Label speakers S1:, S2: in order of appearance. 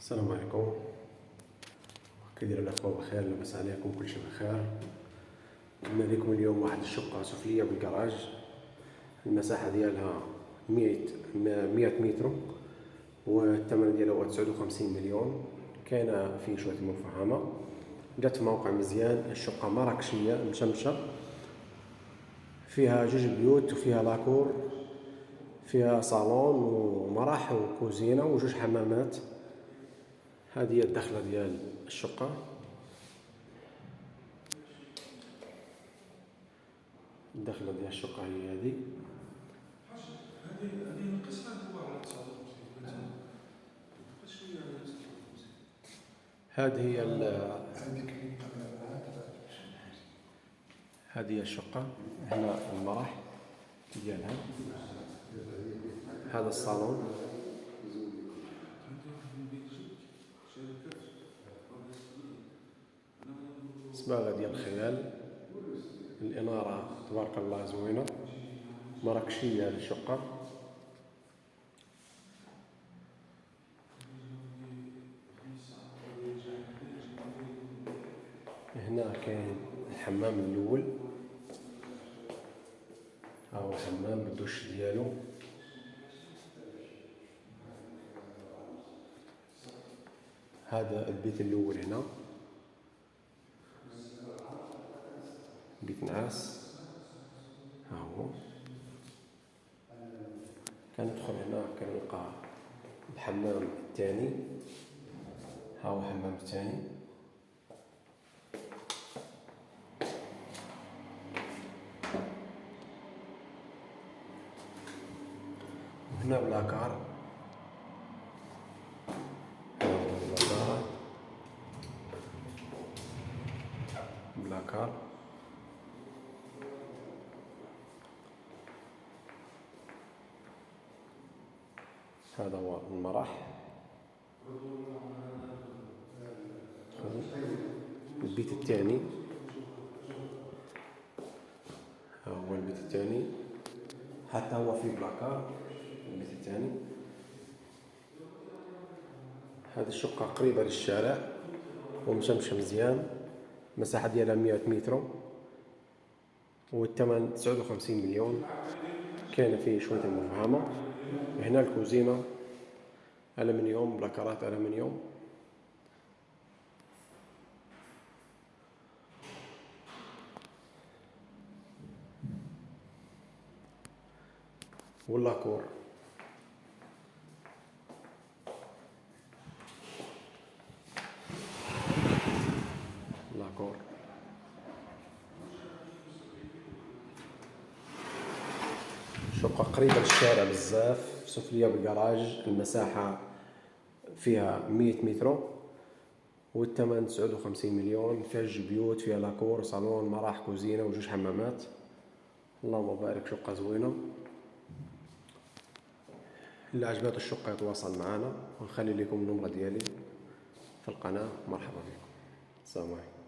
S1: السلام عليكم. كيداير الاخوه بخير؟ لاباس عليكم؟ كلشي بخير. جبنا لكم اليوم واحد الشقه سفليه بالكراج، المساحه ديالها 100 متر، والثمن ديالها هو 59 مليون. كاينه فيه شويه مفاهمه، جات في موقع مزيان. الشقه مراكشيه مشمشه، فيها جوج بيوت وفيها لاكور، فيها صالون ومراح وكوزينه وجوج حمامات. هذه هي الدخله ديال الشقه. الدخله ديال الشقه هي هذه.
S2: هذه نقص هو على 59 شويه على 59.
S1: هذه هي هذه هي الشقه. هنا المراح ديالها، هذا الصالون. صباغه ديال الخيال، الاناره تبارك الله زوينه، مراكشيه هذه الشقه. هنا كاين الحمام الاول، ها هو حمام بالدوش ديالو. هذا البيت الاول هنا، بيت نعاس. ها هو كندخل هنا كنلقى الحمام الثاني. ها هو الحمام الثاني. هنا بلاكار، بلاكار. هذا هو المراح. البيت الثاني، ها هو البيت الثاني، حتى هو فيه بلاكار. البيت الثاني. هذه الشقة قريبة للشارع ومشمشة مزيان، المساحة ديالها 100 متر، والثمن 59 مليون. كاين فيه شوية المفهمة. هنا الكوزينة ألمنيوم، بلاكارات ألمنيوم. واللاكور. لاكور. شقة قريبة للشارع بزاف، سفلية بالكراج، المساحة فيها 100 متر، والثمن 59 مليون. فيها جوج بيوت، فيها لاكور، صالون، مراح، كوزينة وجوج حمامات. اللهم بارك، شقة زوينة. اللي عجبات الشقة يتواصل معنا، ونخلي لكم النمرة ديالي في القناة. مرحبا بكم. السلام عليكم.